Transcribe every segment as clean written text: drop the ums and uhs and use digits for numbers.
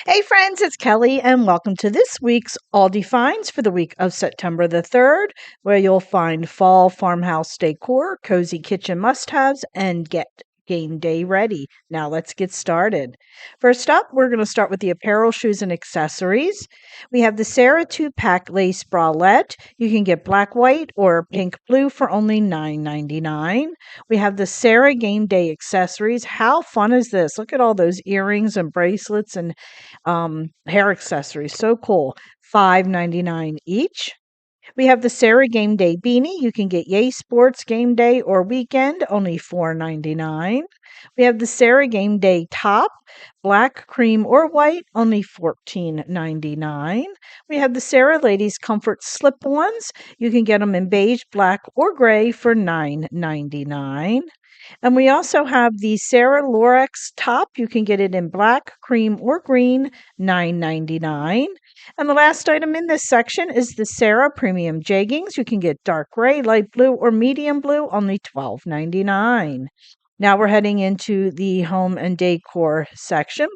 Hey friends, it's Kelly, and welcome to this week's Aldi Finds for the week of September the 3rd, where you'll find fall farmhouse decor, cozy kitchen must-haves, and get game day ready. Now let's get started. First up, we're going to start with the apparel, shoes, and accessories. We have the Sarah 2-pack lace bralette. You can get black, white, or pink blue for only $9.99. We have the Sarah game day accessories. How fun is this? Look at all those earrings and bracelets and hair accessories. So cool. $5.99 each. We have the Sarah Game Day beanie. You can get Yay Sports Game Day or Weekend, only $4.99. We have the Sarah Game Day top, black, cream, or white, only $14.99. We have the Sarah Ladies Comfort slip-ons. You can get them in beige, black, or gray for $9.99. And we also have the Sarah Lorex top. You can get it in black, cream, or green, $9.99. And the last item in this section is the Sarah Premium Jeggings. You can get dark gray, light blue, or medium blue, only $12.99. Now we're heading into the home and decor section.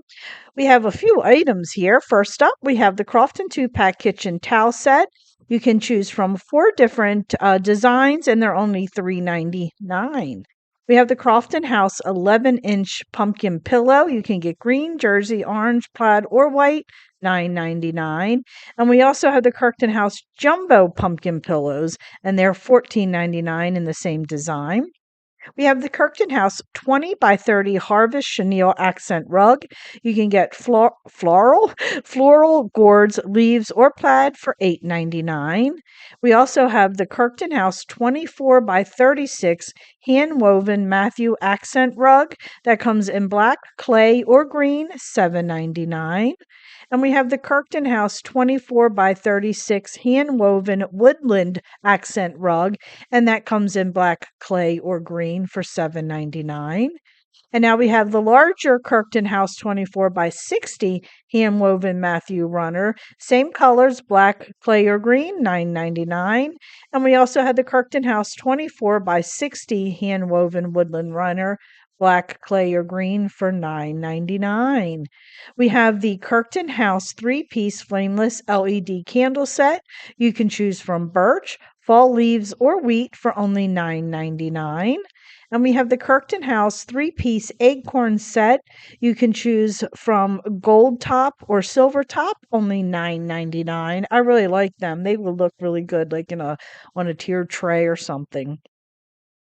We have a few items here. First up, we have the Crofton 2-pack kitchen towel set. You can choose from 4 different designs, and they're only $3.99. We have the Crofton House 11-inch pumpkin pillow. You can get green, jersey, orange, plaid, or white, $9.99. And we also have the Kirkton House jumbo pumpkin pillows, and they're $14.99 in the same design. We have the Kirkton House 20 by 30 Harvest Chenille accent rug. You can get floral gourds, leaves, or plaid for $8.99. We also have the Kirkton House 24 by 36 hand woven Matthew accent rug that comes in black, clay, or green, $7.99. And we have the Kirkton House 24 by 36 hand woven woodland accent rug, and that comes in black, clay, or green for $7.99. And now we have the larger Kirkton House 24 by 60 hand woven Matthew runner, same colors, black, clay, or green, $9.99. And we also had the Kirkton House 24 by 60 hand woven woodland runner, black, clay, or green for $9.99. We have the Kirkton House 3-piece flameless LED candle set. You can choose from birch, fall leaves, or wheat for only $9.99. And we have the Kirkton House 3-piece acorn set. You can choose from gold top or silver top, only $9.99. I really like them. They will look really good like on a tiered tray or something.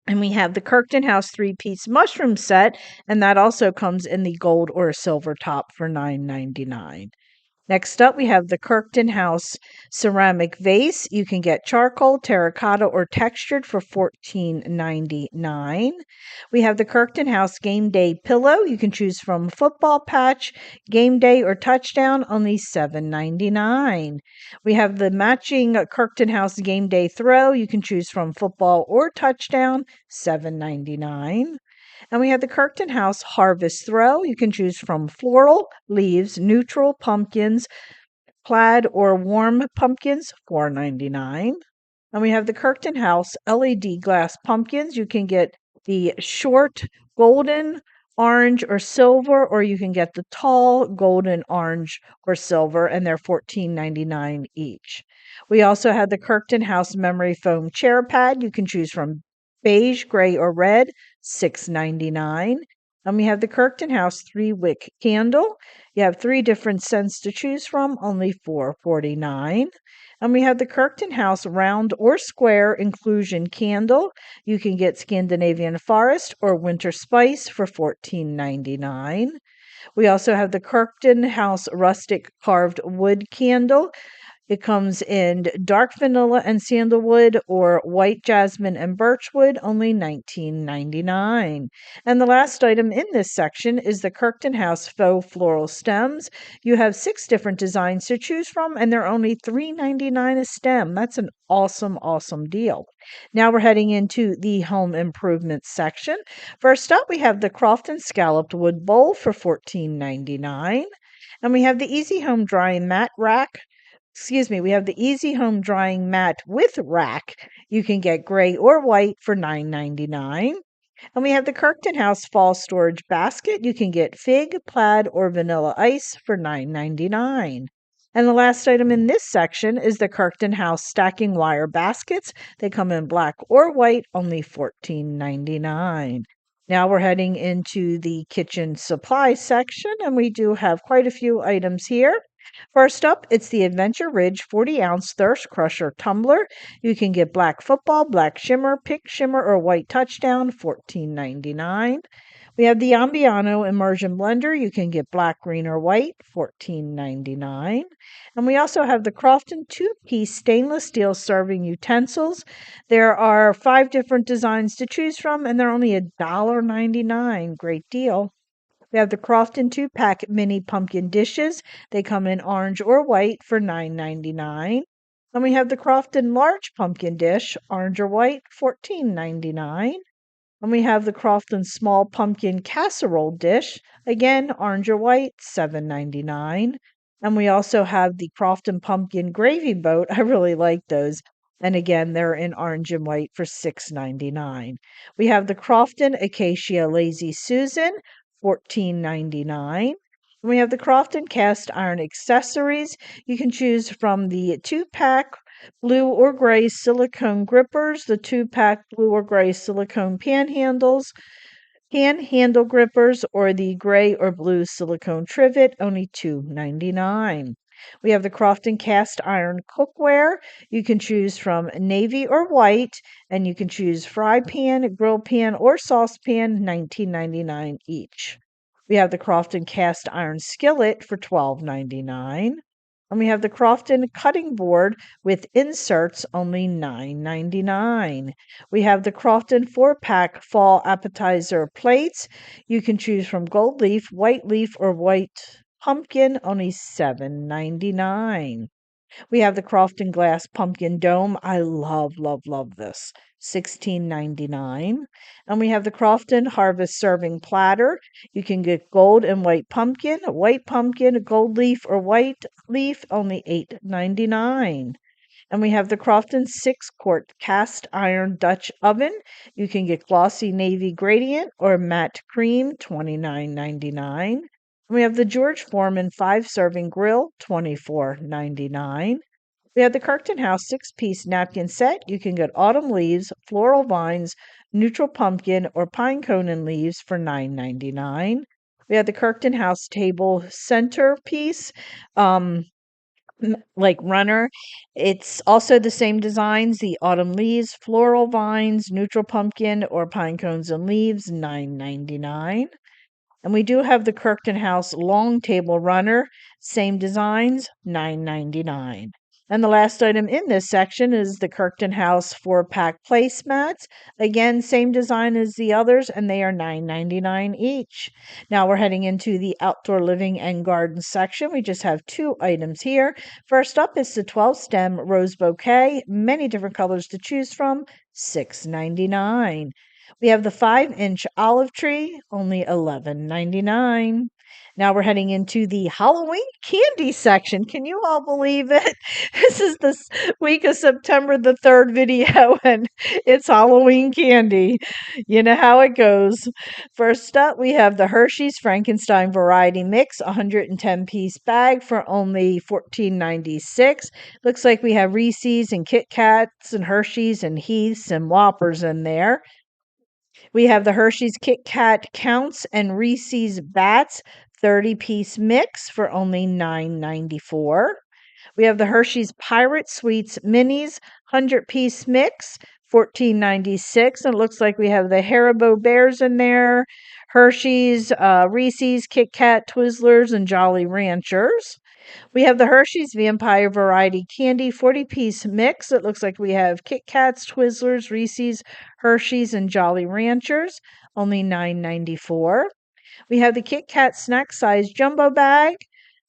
And we have the Kirkton House 3-piece mushroom set, and that also comes in the gold or silver top for $9.99. Next up, we have the Kirkton House ceramic vase. You can get charcoal, terracotta, or textured for $14.99. We have the Kirkton House game day pillow. You can choose from football patch, game day, or touchdown, only $7.99. We have the matching Kirkton House game day throw. You can choose from football or touchdown, $7.99. And we have the Kirkton House Harvest Throw. You can choose from floral, leaves, neutral, pumpkins, plaid, or warm pumpkins, $4.99. And we have the Kirkton House LED glass pumpkins. You can get the short golden, orange, or silver, or you can get the tall golden, orange, or silver, and they're $14.99 each. We also have the Kirkton House Memory Foam Chair Pad. You can choose from beige, gray, or red, $6.99. And we have the Kirkton House 3-wick candle. You have 3 different scents to choose from, only $4.49. And we have the Kirkton House round or square inclusion candle. You can get Scandinavian Forest or Winter Spice for $14.99. We also have the Kirkton House rustic carved wood candle. It comes in dark vanilla and sandalwood or white jasmine and birchwood, only $19.99. And the last item in this section is the Kirkton House faux floral stems. You have 6 different designs to choose from, and they're only $3.99 a stem. That's an awesome, awesome deal. Now we're heading into the home improvement section. First up, we have the Crofton Scalloped Wood Bowl for $14.99. And we have the Easy Home Drying Mat Rack. We have the Easy Home Drying Mat with rack. You can get gray or white for $9.99. And we have the Kirkton House Fall Storage Basket. You can get fig, plaid, or vanilla ice for $9.99. And the last item in this section is the Kirkton House Stacking Wire Baskets. They come in black or white, only $14.99. Now we're heading into the kitchen supply section, and we do have quite a few items here. First up, it's the Adventure Ridge 40-ounce Thirst Crusher tumbler. You can get black football, black shimmer, pink shimmer, or white touchdown, $14.99. We have the Ambiano immersion blender. You can get black, green, or white, $14.99. And we also have the Crofton two-piece stainless steel serving utensils. There are 5 different designs to choose from, and they're only $1.99. Great deal. We have the Crofton 2-pack mini pumpkin dishes. They come in orange or white for $9.99. And we have the Crofton large pumpkin dish, orange or white, $14.99. And we have the Crofton small pumpkin casserole dish, again, orange or white, $7.99. And we also have the Crofton pumpkin gravy boat. I really like those. And again, they're in orange and white for $6.99. We have the Crofton Acacia Lazy Susan, $14.99. We have the Crofton cast iron accessories. You can choose from the 2-pack blue or gray silicone grippers, the 2-pack blue or gray silicone panhandle grippers, or the gray or blue silicone trivet, only $2.99. We have the Crofton cast iron cookware. You can choose from navy or white, and you can choose fry pan, grill pan, or saucepan, $19.99 each. We have the Crofton cast iron skillet for $12.99. And we have the Crofton cutting board with inserts, only $9.99. We have the Crofton 4-pack fall appetizer plates. You can choose from gold leaf, white leaf, or white pumpkin, only $7.99. We have the Crofton glass pumpkin dome. I love, love, love this. $16.99. And we have the Crofton harvest serving platter. You can get gold and white pumpkin, gold leaf, or white leaf, only $8.99. And we have the Crofton 6-quart cast iron Dutch oven. You can get glossy navy gradient or matte cream, $29.99. We have the George Foreman 5-serving grill, $24.99. We have the Kirkton House 6-piece napkin set. You can get autumn leaves, floral vines, neutral pumpkin, or pine cone and leaves for $9.99. We have the Kirkton House table centerpiece, like runner. It's also the same designs, the autumn leaves, floral vines, neutral pumpkin, or pine cones and leaves, $9.99. And we do have the Kirkton House long table runner, same designs, $9.99. And the last item in this section is the Kirkton House 4-pack placemats. Again, same design as the others, and they are $9.99 each. Now we're heading into the outdoor living and garden section. We just have 2 items here. First up is the 12-stem rose bouquet, many different colors to choose from, $6.99. We have the 5-inch olive tree, only $11.99. Now we're heading into the Halloween candy section. Can you all believe it? This is this week of September the 3rd video, and it's Halloween candy. You know how it goes. First up, we have the Hershey's Frankenstein Variety Mix, 110-piece bag for only $14.96. Looks like we have Reese's and Kit Kats and Hershey's and Heath's and Whoppers in there. We have the Hershey's Kit Kat Counts and Reese's Bats 30-piece mix for only $9.94. We have the Hershey's Pirate Sweets Minis 100-piece mix, $14.96. And it looks like we have the Haribo Bears in there, Hershey's, Reese's, Kit Kat, Twizzlers, and Jolly Ranchers. We have the Hershey's Vampire Variety Candy 40-piece mix. It looks like we have Kit Kats, Twizzlers, Reese's, Hershey's, and Jolly Ranchers, only $9.94. We have the Kit Kat snack size jumbo bag.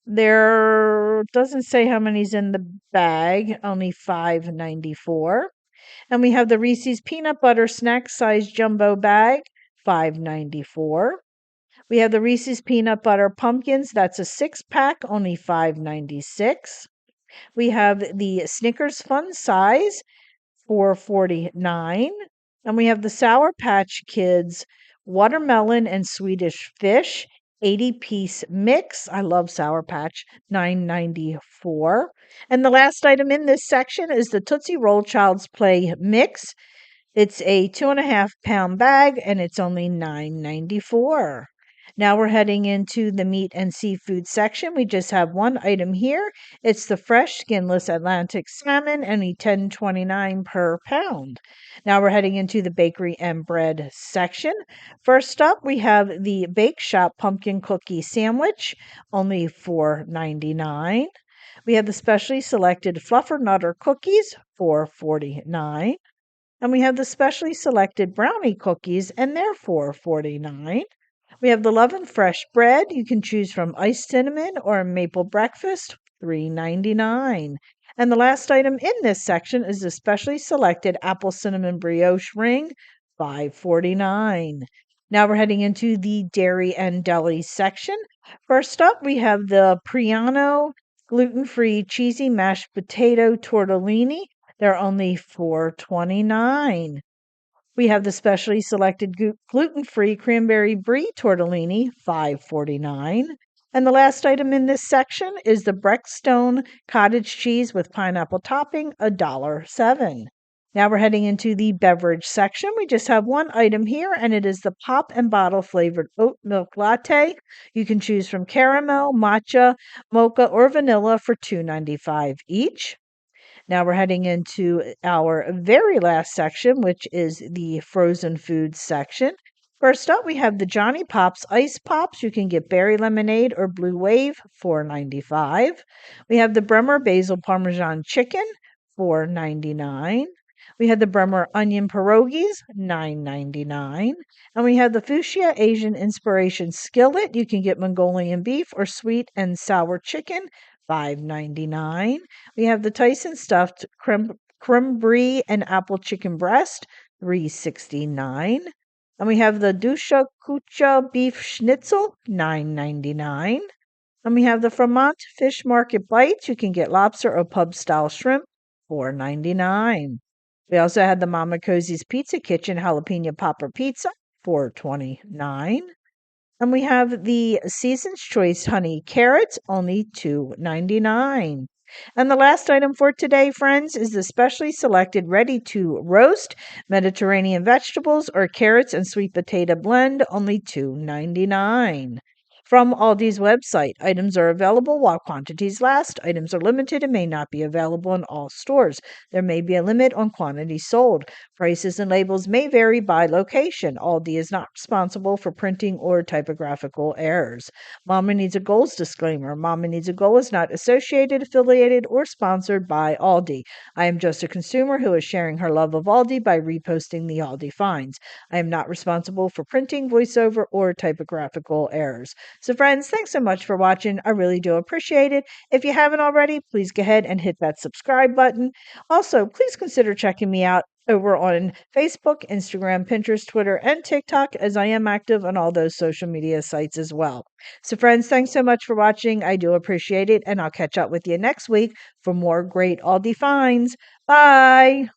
There doesn't say how many's in the bag, only $5.94. And we have the Reese's peanut butter snack size jumbo bag, $5.94. We have the Reese's Peanut Butter Pumpkins. That's a 6-pack, only $5.96. We have the Snickers Fun Size for $4.49. And we have the Sour Patch Kids watermelon and Swedish fish 80-piece mix. I love Sour Patch, 9.94. And the last item in this section is the Tootsie Roll Child's Play mix. It's a 2.5 pound bag and it's only 9.94. Now we're heading into the meat and seafood section. We just have one item here. It's the fresh skinless Atlantic salmon, only 10.29 per pound. Now we're heading into the bakery and bread section. First up, we have the Bake Shop pumpkin cookie sandwich, only 4.99. We have the specially selected Fluffer Nutter cookies, 4.49. And we have the specially selected brownie cookies, and they're 4.49. We have the Love and Fresh bread. You can choose from iced cinnamon or maple breakfast, 3.99. And the last item in this section is the specially selected apple cinnamon brioche ring, 5.49. Now we're heading into the dairy and deli section. First up, we have the Priano gluten-free cheesy mashed potato tortellini. They're only 4.29. We have the specially selected gluten-free cranberry brie tortellini, 5.49. And the last item in this section is the Breckstone cottage cheese with pineapple topping, $1.07. Now we're heading into the beverage section. We just have one item here, and it is the pop and bottle flavored oat milk latte. You can choose from caramel, matcha, mocha, or vanilla for $2.95 each. Now we're heading into our very last section, which is the frozen foods section. First up, we have the Johnny Pops Ice Pops. You can get berry lemonade or blue wave, $4.95. We have the Bremer Basil Parmesan Chicken, $4.99. We have the Bremer Onion Pierogies, $9.99. And we have the Fuchsia Asian Inspiration Skillet. You can get Mongolian beef or sweet and sour chicken, $5.99. We have the Tyson stuffed creme brie and apple chicken breast, $3.69. And we have the Dusha Kucha beef schnitzel, $9.99. And we have the Fremont Fish Market Bites. You can get lobster or pub style shrimp, $4.99. We also had the Mama Cosie's Pizza Kitchen jalapeno popper pizza, $4.29. And we have the Season's Choice Honey Carrots, only $2.99. And the last item for today, friends, is the specially selected ready to roast Mediterranean vegetables or carrots and sweet potato blend, only $2.99. From Aldi's website, items are available while quantities last. Items are limited and may not be available in all stores. There may be a limit on quantity sold. Prices and labels may vary by location. Aldi is not responsible for printing or typographical errors. Mama Needs a Goals disclaimer. Mama Needs a Goal is not associated, affiliated, or sponsored by Aldi. I am just a consumer who is sharing her love of Aldi by reposting the Aldi Finds. I am not responsible for printing, voiceover, or typographical errors. So, friends, thanks so much for watching. I really do appreciate it. If you haven't already, please go ahead and hit that subscribe button. Also, please consider checking me out over on Facebook, Instagram, Pinterest, Twitter, and TikTok, as I am active on all those social media sites as well. So, friends, thanks so much for watching. I do appreciate it, and I'll catch up with you next week for more great Aldi finds. Bye.